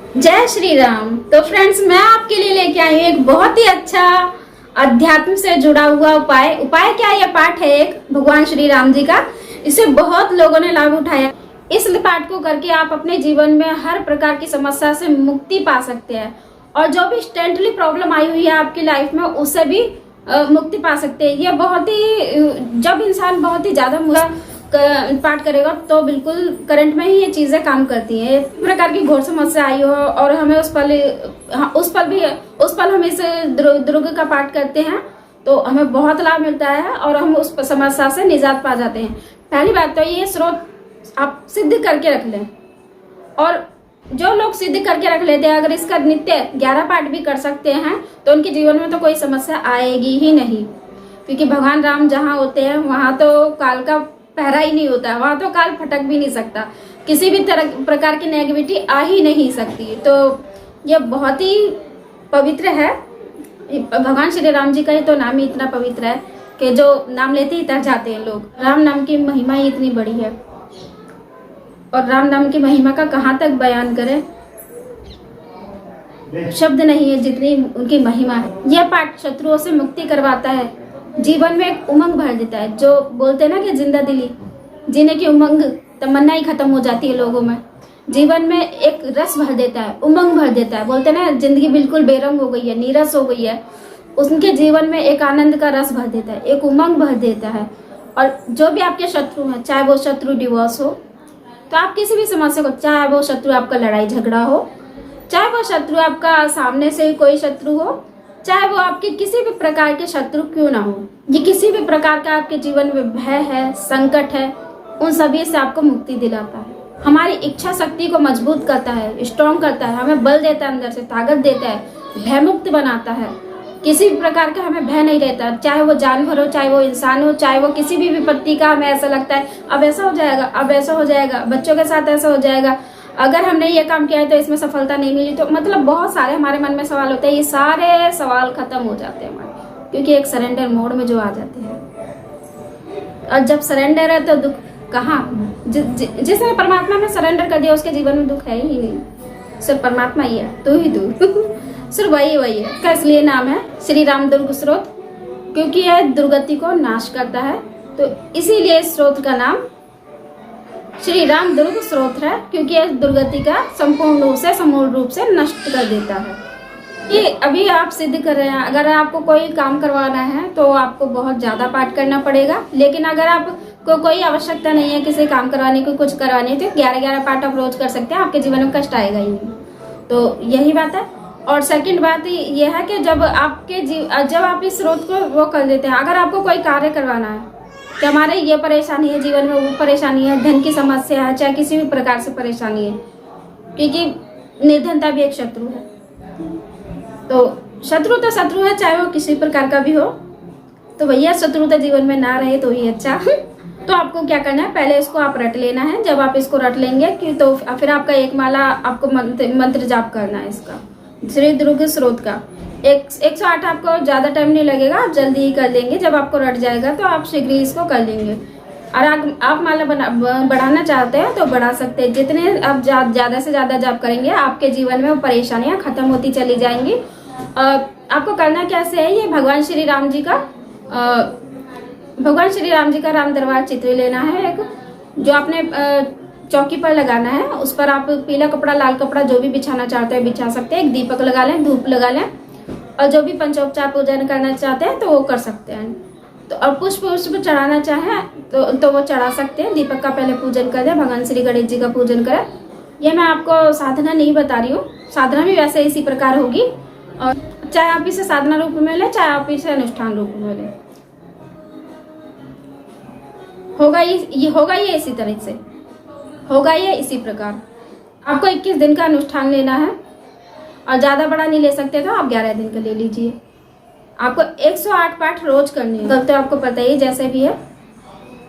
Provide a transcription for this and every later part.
जय श्री राम। तो फ्रेंड्स, मैं आपके लिए लेके आई हूँ एक बहुत ही अच्छा अध्यात्म से जुड़ा हुआ उपाय क्या, ये पाठ है एक भगवान श्री राम जी का। इसे बहुत लोगों ने लाभ उठाया। इस पाठ को करके आप अपने जीवन में हर प्रकार की समस्या से मुक्ति पा सकते हैं और जो भी इंस्टेंटली प्रॉब्लम आई हुई है आपकी लाइफ में उससे भी मुक्ति पा सकते हैं। ये बहुत ही जब इंसान बहुत ही ज्यादा पाठ करेगा तो बिल्कुल करंट में ही ये चीजें काम करती हैं। इस प्रकार की घोर समस्या आई हो और हमें उस पल हम इस दुर्ग का पाठ करते हैं तो हमें बहुत लाभ मिलता है और हम उस समस्या से निजात पा जाते हैं। पहली बात तो ये स्रोत आप सिद्ध करके रख लें, और जो लोग सिद्ध करके रख लेते हैं अगर इसका नित्य 11 पाठ भी कर सकते हैं तो उनके जीवन में तो कोई समस्या आएगी ही नहीं, क्योंकि भगवान राम जहाँ होते हैं वहां तो काल का पहरा ही नहीं होता है, वहां तो काल फटक भी नहीं सकता, किसी भी तरह प्रकार की नेगेटिविटी आ ही नहीं सकती। तो ये बहुत ही पवित्र है। भगवान श्री राम जी का ही तो नाम ही इतना पवित्र है कि जो नाम लेते ही तर जाते हैं लोग। राम नाम की महिमा ही इतनी बड़ी है और राम नाम की महिमा का कहाँ तक बयान करें, शब्द नहीं है जितनी उनकी महिमा है। यह पाठ शत्रुओं से मुक्ति करवाता है, जीवन में एक उमंग भर देता है। जो बोलते हैं ना कि जिंदा दिली, जीने की उमंग तमन्ना ही खत्म हो जाती है लोगों में। जीवन में एक रस भर देता है, उमंग भर देता है। बोलते हैं ना जिंदगी बिल्कुल बेरंग हो गई है, नीरस हो गई है, उनके जीवन में एक आनंद का रस भर देता है, एक उमंग भर देता है। और जो भी आपके शत्रु हैं, चाहे वो शत्रु डिवोर्स हो तो आप किसी भी समस्या को, चाहे वो शत्रु आपका लड़ाई झगड़ा हो, चाहे वो शत्रु आपका सामने से कोई शत्रु हो, चाहे वो आपके किसी भी प्रकार के शत्रु क्यों ना हो, ये किसी भी प्रकार का आपके जीवन में भय है, संकट है, उन सभी से आपको मुक्ति दिलाता है। हमारी इच्छा शक्ति को मजबूत करता है, स्ट्रॉन्ग करता है, हमें बल देता है, अंदर से ताकत देता है, भयमुक्त बनाता है। किसी भी प्रकार का हमें भय नहीं रहता, चाहे वो जानवर हो, चाहे वो इंसान हो, चाहे वो किसी भी विपत्ति का हमें ऐसा लगता है अब ऐसा हो जाएगा, अब ऐसा हो जाएगा, बच्चों के साथ ऐसा हो जाएगा, अगर हमने ये काम किया है तो इसमें सफलता नहीं मिली, तो मतलब बहुत सारे हमारे मन में सवाल होते हैं। ये सारे सवाल खत्म हो जाते हैं हमारे, क्योंकि एक सरेंडर मोड में जो आ जाते हैं। और जब सरेंडर है तो दुख कहाँ, जिसने परमात्मा में सरेंडर कर दिया उसके जीवन में दुख है ही नहीं, सिर्फ परमात्मा ही है, तू ही तू सिर्फ वही है। इसका इसलिए नाम है श्री राम दुर्ग स्रोत, क्योंकि यह दुर्गति को नाश करता है। तो इसीलिए इस स्रोत का नाम श्री राम दुर्ग स्रोत है, क्योंकि यह दुर्गति का संपूर्ण रूप से, समूल रूप से नष्ट कर देता है। ये अभी आप सिद्ध कर रहे हैं। अगर आपको कोई काम करवाना है तो आपको बहुत ज्यादा पाठ करना पड़ेगा, लेकिन अगर आपको कोई आवश्यकता नहीं है किसी काम करवाने की, कुछ करवाने तो 11 पाठ आप रोज कर सकते हैं, आपके जीवन में कष्ट आएगा ही नहीं। तो यही बात है। और सेकंड बात यह है कि जब आप इस स्रोत को वो कर देते हैं, अगर आपको कोई कार्य करवाना है कि हमारे ये परेशानी है जीवन में, वो परेशानी है, धन की समस्या है, चाहे किसी भी प्रकार से परेशानी है, क्योंकि निर्धनता भी एक शत्रु है। तो शत्रु है, चाहे वो किसी प्रकार का भी हो, तो भैया शत्रुता जीवन में ना रहे तो ही अच्छा। तो आपको क्या करना है, पहले इसको आप रट लेना है। जब आप इसको रट लेंगे कि तो फिर आपका एक माला आपको मंत्र जाप करना है इसका, श्री दुर्ग स्रोत का। 108 आपको ज्यादा टाइम नहीं लगेगा, आप जल्दी ही कर लेंगे। जब आपको रट जाएगा तो आप शीघ्र ही इसको कर लेंगे। और आप माला बढ़ाना चाहते हैं तो बढ़ा सकते हैं। जितने आप ज्यादा से ज्यादा जाप करेंगे आपके जीवन में वो परेशानियां खत्म होती चली जाएंगी। आपको करना कैसे है, ये भगवान श्री राम जी का राम दरबार चित्र लेना है एक, जो आपने चौकी पर लगाना है। उस पर आप पीला कपड़ा, लाल कपड़ा जो भी बिछाना चाहते हैं बिछा सकते हैं। एक दीपक लगा लें, धूप लगा लें, और जो भी पंचोपचार पूजन करना चाहते हैं तो वो कर सकते हैं। तो और पुष्प चढ़ाना चाहें तो वो चढ़ा सकते हैं। दीपक का पहले पूजन कर दें, भगवान श्री गणेश जी का पूजन करें। ये मैं आपको साधना नहीं बता रही हूँ, साधना भी वैसे इसी प्रकार होगी। और चाहे आप इसे साधना रूप में लें, चाहे आप इसे अनुष्ठान रूप में लें, होगा ये इसी तरह से होगा ये इसी प्रकार। आपको 21 दिन का अनुष्ठान लेना है और ज़्यादा बड़ा नहीं ले सकते तो आप 11 दिन का ले लीजिए। आपको 108 पाठ रोज करनी है, तो आपको पता ही जैसे भी है।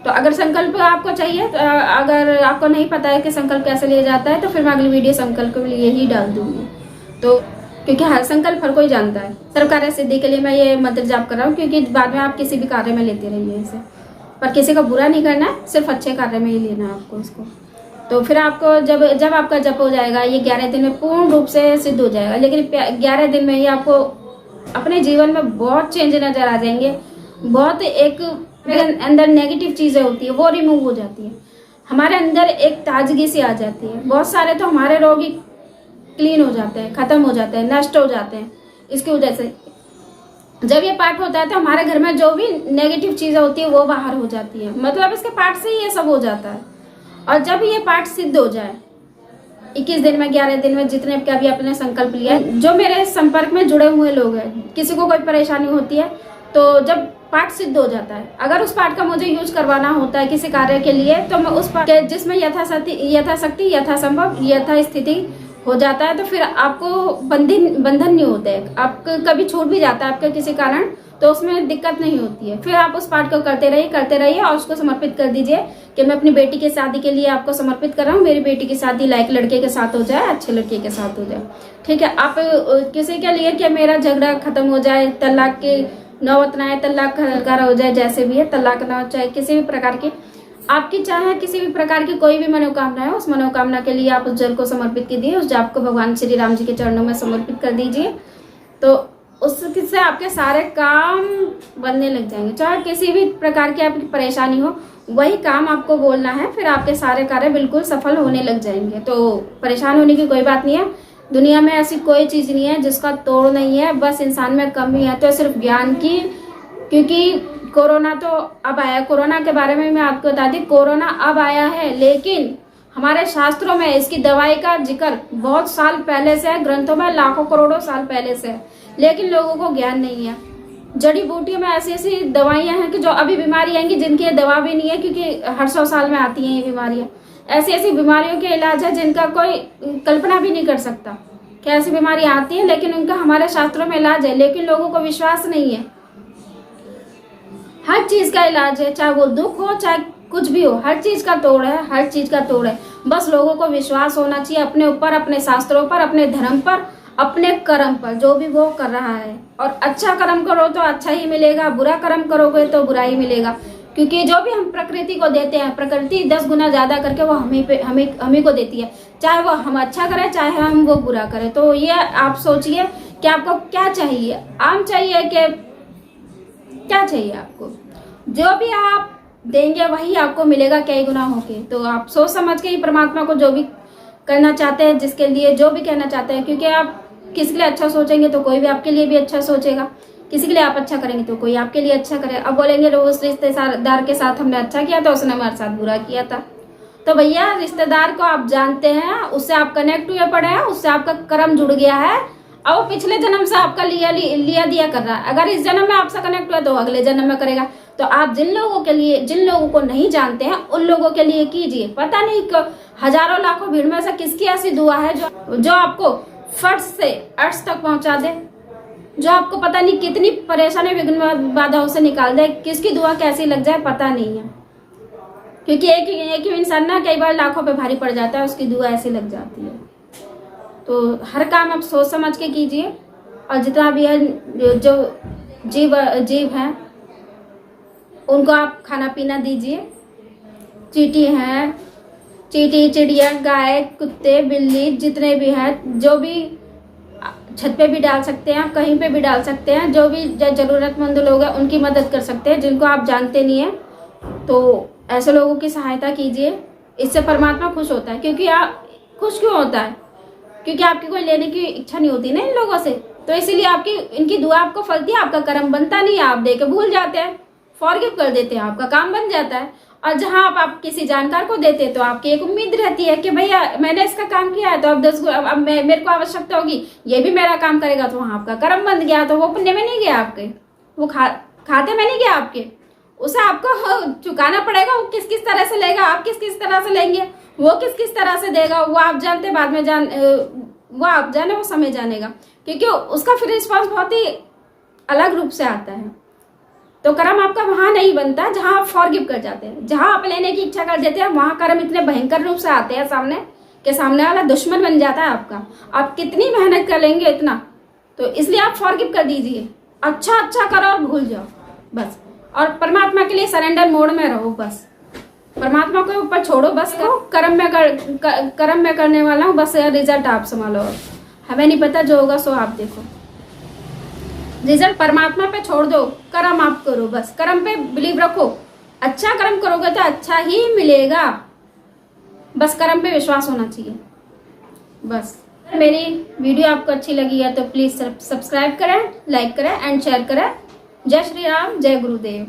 तो अगर संकल्प आपको चाहिए तो अगर आपको नहीं पता है कि संकल्प कैसे लिया जाता है तो फिर मैं अगली वीडियो संकल्प के लिए ही डाल दूंगी। तो क्योंकि हर संकल्प हर कोई जानता है, सर्व कार्य सिद्धि के लिए मैं ये मंत्र जाप कर रहा हूँ, क्योंकि बाद में आप किसी भी कार्य में लेते रहिए इसे, पर किसी का बुरा नहीं करना है, सिर्फ अच्छे कार्य में ही लेना है आपको इसको। तो फिर आपको जब आपका जप हो जाएगा, ये 11 दिन में पूर्ण रूप से सिद्ध हो जाएगा। लेकिन 11 दिन में ही आपको अपने जीवन में बहुत चेंज नजर आ जाएंगे। बहुत एक अंदर नेगेटिव चीजें होती है वो रिमूव हो जाती है, हमारे अंदर एक ताजगी सी आ जाती है। बहुत सारे तो हमारे रोग ही क्लीन हो जाते हैं, खत्म हो जाते हैं, नष्ट हो जाते हैं इसकी वजह से। जब ये पाठ होता है तो हमारे घर में जो भी नेगेटिव चीजें होती है वो बाहर हो जाती है, मतलब इसके पाठ से ही ये सब हो जाता है। और जब ये पाठ सिद्ध हो जाए 21 दिन में, 11 दिन में, जितने का भी आपने संकल्प लिया है, जो मेरे संपर्क में जुड़े हुए लोग हैं, किसी को कोई परेशानी होती है तो जब पाठ सिद्ध हो जाता है, अगर उस पाठ का मुझे यूज करवाना होता है किसी कार्य के लिए, तो मैं उस पाठ जिसमें यथाशक्ति यथासंभव यथास्थिति हो जाता है, तो फिर आपको बंधन नहीं होते है। आपको कभी छूट भी जाता है आपके किसी कारण, तो उसमें दिक्कत नहीं होती है। फिर आप उस पाठ को करते रहिए और उसको समर्पित कर दीजिए कि मैं अपनी बेटी की शादी के लिए आपको समर्पित कर रहा हूँ। मेरी बेटी की शादी लायक लड़के के साथ हो जाए, अच्छे लड़के के साथ हो जाए, ठीक है। आप किसी के लिए कि मेरा झगड़ा खत्म हो जाए, तलाक की नौबत ना आए, तलाक हो जाए, जैसे भी है तलाक ना हो, चाहे किसी भी प्रकार की आपकी, चाहे किसी भी प्रकार की कोई भी मनोकामना है, उस मनोकामना के लिए आप उस जल को समर्पित कीजिए, उस जाप को भगवान श्री राम जी के चरणों में समर्पित कर दीजिए। तो उससे आपके सारे काम बनने लग जाएंगे। चाहे किसी भी प्रकार की आपकी परेशानी हो, वही काम आपको बोलना है, फिर आपके सारे कार्य बिल्कुल सफल होने लग जाएंगे। तो परेशान होने की कोई बात नहीं है। दुनिया में ऐसी कोई चीज नहीं है जिसका तोड़ नहीं है, बस इंसान में कमी है तो सिर्फ ज्ञान की। क्योंकि कोरोना तो अब आया, कोरोना के बारे में मैं आपको बता दी, कोरोना अब आया है, लेकिन हमारे शास्त्रों में इसकी दवाई का जिक्र बहुत साल पहले से है, ग्रंथों में लाखों करोड़ों साल पहले से है, लेकिन लोगों को ज्ञान नहीं है। जड़ी बूटियों में ऐसी ऐसी दवाइयां हैं कि जो अभी बीमारी आएंगी जिनकी दवा भी नहीं है, क्योंकि हर 100 साल में आती हैं ये बीमारियां। ऐसी ऐसी बीमारियों के इलाज है जिनका कोई कल्पना भी नहीं कर सकता कि ऐसी बीमारी आती है, लेकिन उनका हमारे शास्त्रों में इलाज है, लेकिन लोगों को विश्वास नहीं है। हर चीज का इलाज है, चाहे वो दुख हो चाहे कुछ भी हो, हर चीज का तोड़ है, हर चीज का तोड़ है। बस लोगों को विश्वास होना चाहिए अपने ऊपर, अपने शास्त्रों पर, अपने धर्म पर, अपने कर्म पर, जो भी वो कर रहा है। और अच्छा कर्म करो तो अच्छा ही मिलेगा, बुरा कर्म करोगे तो बुरा ही मिलेगा। क्योंकि जो भी हम प्रकृति को देते हैं, प्रकृति 10 गुना ज्यादा करके वो हमें को देती है, चाहे वो हम अच्छा करें चाहे हम वो बुरा करें। तो ये आप सोचिए कि आपको क्या चाहिए। आम चाहिए कि क्या चाहिए आपको, जो भी आप देंगे वही आपको मिलेगा कई गुना होके। तो आप सोच समझ के ही परमात्मा को जो भी करना चाहते हैं, जिसके लिए जो भी कहना चाहते हैं, क्योंकि आप किसी के लिए अच्छा सोचेंगे तो कोई भी आपके लिए भी अच्छा सोचेगा, किसी के लिए आप अच्छा करेंगे तो कोई आपके लिए अच्छा करे। अब बोलेंगे उस रिश्तेदार के साथ हमने अच्छा किया तो उसने हमारे साथ बुरा किया था। तो भैया रिश्तेदार को आप जानते हैं, उससे आप कनेक्ट हुए पड़े हैं, उससे आपका कर्म जुड़ गया है और वो पिछले जन्म से आपका लिया दिया कर रहा है। अगर इस जन्म में आपसे कनेक्ट हुआ तो अगले जन्म में करेगा। तो आप जिन लोगों को नहीं जानते हैं उन लोगों के लिए कीजिए। पता नहीं हजारों लाखों भीड़ में से किसकी ऐसी दुआ है जो आपको फट से अर्श तक पहुंचा दे, जो आपको पता नहीं कितनी परेशानी विघ्न बाधाओं से निकाल दे। किसकी दुआ कैसी लग जाए पता नहीं है, क्योंकि एक ही इंसान ना कई बार लाखों पे भारी पड़ जाता है, उसकी दुआ ऐसी लग जाती है। तो हर काम आप सोच समझ के कीजिए। और जितना भी है जो जीव है उनको आप खाना पीना दीजिए। चींटी, चिड़िया, गाय, कुत्ते, बिल्ली जितने भी हैं, जो भी छत पे भी डाल सकते हैं, कहीं पे भी डाल सकते हैं। जो भी जरूरतमंद लोग हैं उनकी मदद कर सकते हैं, जिनको आप जानते नहीं हैं तो ऐसे लोगों की सहायता कीजिए। इससे परमात्मा खुश होता है। क्योंकि आप खुश क्यों होता है? क्योंकि आपकी कोई लेने की इच्छा नहीं होती ना इन लोगों से, तो इसीलिए इनकी दुआ आपको फलती है। आपका कर्म बनता नहीं है, आप दे के भूल जाते हैं, फॉरगिव कर देते हैं, आपका काम बन जाता है। और जहां आप किसी जानकार को देते हैं तो आपकी एक उम्मीद रहती है कि भैया मैंने इसका काम किया है तो अब मेरे को आवश्यकता होगी, ये भी मेरा काम करेगा, तो वहां आपका कर्म बन गया। तो वो पुण्य में नहीं गया आपके, वो खाते में नहीं गया आपके, उसे आपको चुकाना पड़ेगा। वो किस किस तरह से लेगा, आप किस किस तरह से लेंगे, वो किस किस तरह से देगा, वो आप जानते, बाद में वो आप जाने, वो समय जानेगा। क्योंकि उसका फिर रिस्पॉन्स बहुत ही अलग रूप से आता है। तो कर्म आपका वहां नहीं बनता जहां आप फॉरगिव कर जाते हैं। जहां आप लेने की इच्छा कर देते हैं वहां कर्म इतने भयंकर रूप से आते हैं सामने वाला दुश्मन बन जाता है आपका। आप कितनी मेहनत कर लेंगे इतना, तो इसलिए आप फॉरगिव कर दीजिए। अच्छा करो और भूल जाओ बस, और परमात्मा के लिए सरेंडर मोड में रहो बस। परमात्मा को ऊपर छोड़ो, बस करो, कर्म में करने वाला हूँ, बस रिजल्ट आप संभालो। हमें नहीं पता, जो होगा सो आप देखो। रिजल्ट परमात्मा पे छोड़ दो, कर्म आप करो, बस कर्म पे बिलीव रखो। अच्छा कर्म करोगे तो अच्छा ही मिलेगा, बस कर्म पे विश्वास होना चाहिए। बस मेरी वीडियो आपको अच्छी लगी है तो प्लीज सब्सक्राइब करें, लाइक करें एंड शेयर करें। जय श्री राम, जय गुरुदेव।